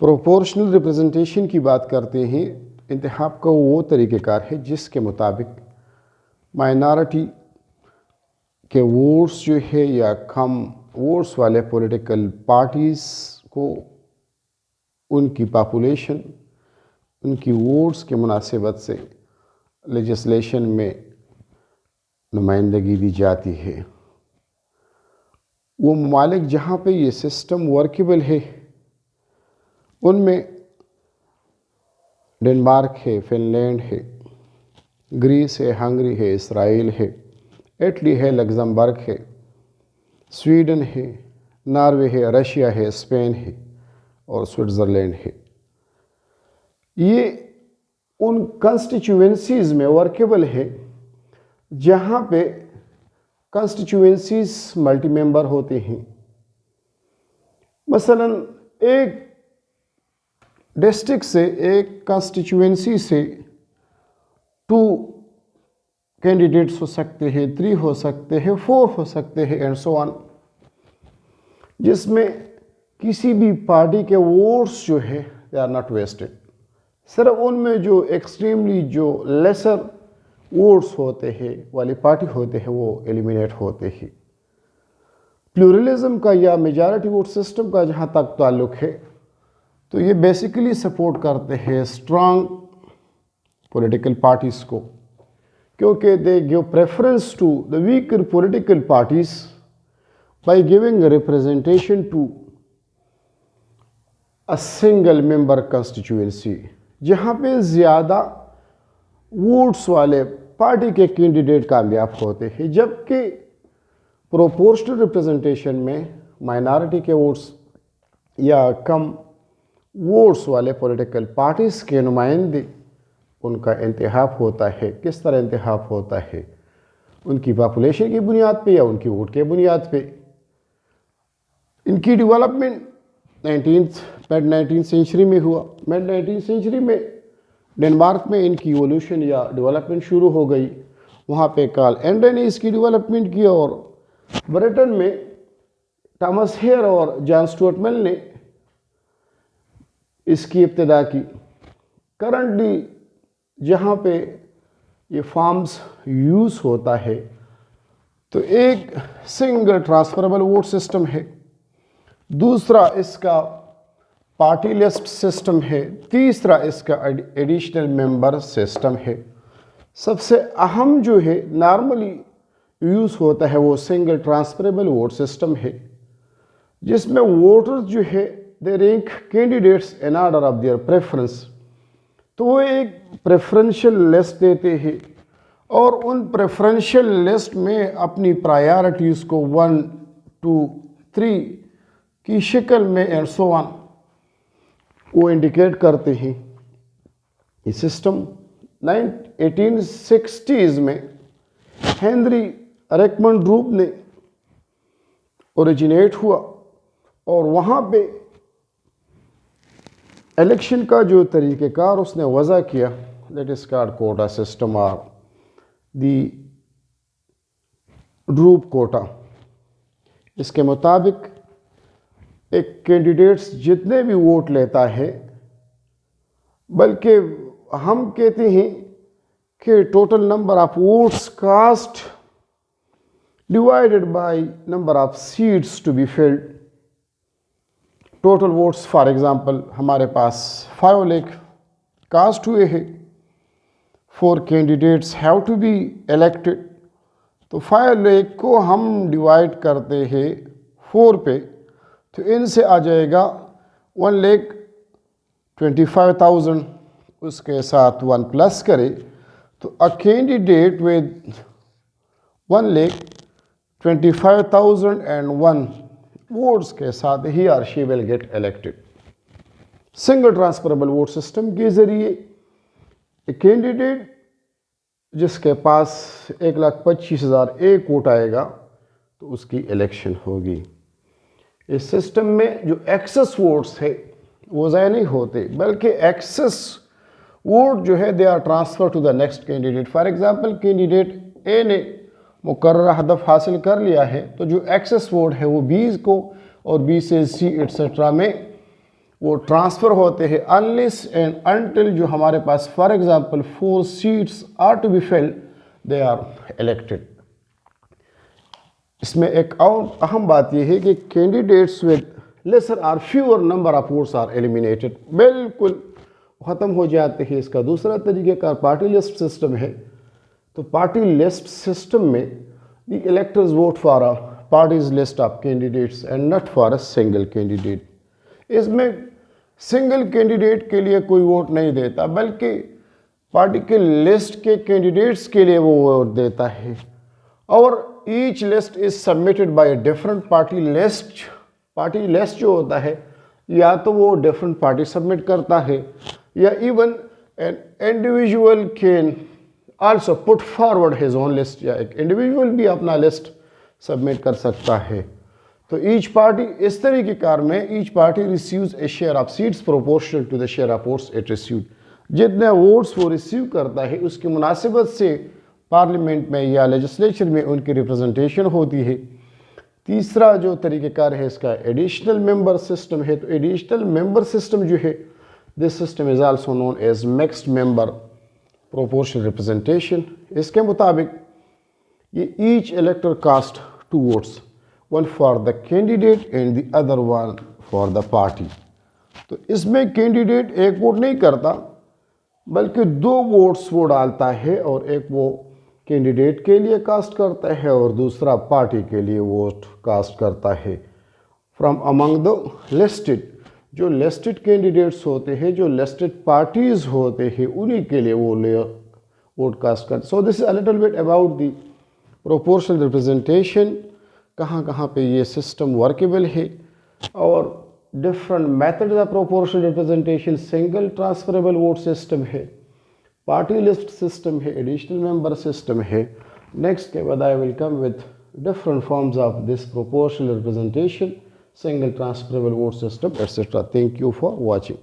Proportional representation की बात करते हैं। इंतखाब का वो तरीक़ेकार है जिसके मुताबिक माइनॉरिटी के वोट्स जो है या कम वोट्स वाले पॉलिटिकल पार्टीज़ को उनकी पॉपुलेशन उनकी वोट्स के मुनासिबत से लेजिस्लेशन में नुमाइंदगी दी जाती है। वो ममालिक जहाँ पे ये सिस्टम वर्केबल है उनमें डेनमार्क है, फिनलैंड है, ग्रीस है, हंगरी है, इसराइल है, इटली है, लग्जमबर्ग है, स्वीडन है, नॉर्वे है, रशिया है, स्पेन है और स्विट्ज़रलैंड है। ये उन कॉन्स्टिट्यूएंसीज़ में वर्केबल है जहाँ पे कॉन्स्टिट्यूएंसीज़ मल्टी मेंबर होते हैं। मसलन एक डिस्ट्रिक्ट से, एक कॉन्स्टिट्यूएंसी से 2 कैंडिडेट्स हो सकते हैं, 3 हो सकते हैं, 4 हो सकते हैं एंड सो ऑन, जिसमें किसी भी पार्टी के वोट्स जो है दे आर नॉट वेस्टेड। सिर्फ उनमें जो एक्सट्रीमली जो लेसर वोट्स होते हैं वाली पार्टी होते हैं वो एलिमिनेट होते हैं। प्लूरलिज्म का या मेजॉरिटी वोट सिस्टम का जहाँ तक ताल्लुक़ है तो ये बेसिकली सपोर्ट करते हैं स्ट्रॉन्ग पॉलिटिकल पार्टीज़ को, क्योंकि they give preference to the weaker political parties by giving representation to a single member constituency, जहाँ पे ज़्यादा वोट्स वाले पार्टी के कैंडिडेट कामयाब होते हैं, जबकि प्रोपोर्शनल रिप्रेजेंटेशन में माइनॉरिटी के वोट्स या कम वोट्स वाले पॉलिटिकल पार्टीज़ के नुमाइंदे उनका इंतखाब होता है। किस तरह इंतखाब होता है? उनकी पॉपुलेशन की बुनियाद पे या उनकी वोट के बुनियाद पे। इनकी डेवलपमेंट मिड 19th सेंचुरी में हुआ। मिड 19th सेंचुरी में डेनमार्क में इनकी इवोल्यूशन या डेवलपमेंट शुरू हो गई। वहाँ पे कार्ल एंडे ने इसकी डेवलपमेंट की और ब्रिटेन में थॉमस हेयर और जॉन स्टुअर्ट मिल ने इसकी इब्तिदा की। करंटली जहाँ पे ये फार्म्स यूज़ होता है तो एक सिंगल ट्रांसफरेबल वोट सिस्टम है, दूसरा इसका पार्टी लिस्ट सिस्टम है, तीसरा इसका एडिशनल मेंबर सिस्टम है। सबसे अहम जो है नॉर्मली यूज़ होता है वो सिंगल ट्रांसफरेबल वोट सिस्टम है, जिसमें वोटर्स जो है they rank candidates in order of their preference. तो वो एक प्रेफरेंशियल लिस्ट देते हैं और उन प्रेफरेंशियल लिस्ट में अपनी प्रायोरिटीज़ को 1, 2, 3 की शक्ल में एंड सो ऑन वो इंडिकेट करते हैं। ये सिस्टम 1860s में हेनरी रेकमंड रूप ने ओरिजिनेट हुआ और वहाँ पे इलेक्शन का जो तरीक़ेकार उसने वज़ा किया that is called quota system और दी ड्रूप कोटा। इसके मुताबिक एक कैंडिडेट्स जितने भी वोट लेता है, बल्कि हम कहते हैं कि total number of votes cast divided by number of seats to be filled. Total votes for example हमारे पास 5 लाख कास्ट हुए हैं, 4 candidates have to be elected, तो 5 लाख को हम डिवाइड करते हैं 4 पे, तो इनसे आ जाएगा 1,25,000, उसके साथ 1 प्लस करें तो अ कैंडिडेट विद 1,25,001 वोट्स के साथ he or she will get elected. Single transferable vote system के ज़रिए एक कैंडिडेट जिसके पास 1,25,000 एक वोट आएगा तो उसकी इलेक्शन होगी। इस सिस्टम में जो एक्सेस वोट्स है वो ज़ाया नहीं होते, बल्कि एक्सेस वोट जो है they are transfer to the next candidate. For example candidate A ने मुकर्रर हदफ हासिल कर लिया है तो जो एक्सेस वोट है वो 20 को और 20 से सी एट्सेट्रा में वो ट्रांसफ़र होते हैं अनलेस एंड अनटिल जो हमारे पास for example 4 seats are to be filled they are elected. इसमें एक और अहम बात यह है कि candidates with lesser or fewer number of votes are eliminated, बिल्कुल ख़त्म हो जाते हैं। इसका दूसरा तरीक़ेकार पार्टी लिस्ट सिस्टम है। तो पार्टी लिस्ट सिस्टम में the electors vote for a parties list of candidates and not for a single candidate. इसमें सिंगल कैंडिडेट के लिए कोई वोट नहीं देता, बल्कि पार्टी के लिस्ट के कैंडिडेट्स के लिए वो वोट देता है। और each list is submitted by different party list. Party list जो होता है या तो वो डिफरेंट पार्टी सबमिट करता है, या even an individual can also put forward his own list, या एक इंडिविजुअल भी अपना लिस्ट सबमिट कर सकता है। तो ईच पार्टी इस तरीके कार में each party receives a share of seats proportional to the share of votes it received. जितने वोट्स वो रिसीव करता है उसकी मुनासिबत से पार्लियामेंट में या लेजिस्लेचर में उनकी रिप्रेजेंटेशन होती है। तीसरा जो तरीक़ेकार है इसका एडिशनल मेंबर सिस्टम है। तो एडिशनल मेंबर सिस्टम जो है this system is also known as mixed member proportional representation. इसके मुताबिक ये each elector cast 2 votes, one for the candidate and the other one for the party. तो इसमें candidate एक वोट नहीं करता, बल्कि 2 वोट्स वो डालता है, और एक वो कैंडिडेट के लिए कास्ट करता है और दूसरा पार्टी के लिए वोट कास्ट करता है। फ्रॉम अमंग द लिस्टेड, जो लिस्टेड कैंडिडेट्स होते हैं, जो लिस्टेड पार्टीज होते हैं, उन्हीं के लिए वो वोट कास्ट करते। So this is a little bit about the proportional representation, कहाँ कहाँ पे ये सिस्टम वर्केबल है, और different methods of proportional representation. Single transferable vote system है, पार्टी लिस्ट सिस्टम है, एडिशनल मेंबर सिस्टम है। नेक्स्ट के बाद I will come with different forms of this proportional representation, single transferable vote system, etc. Thank you for watching.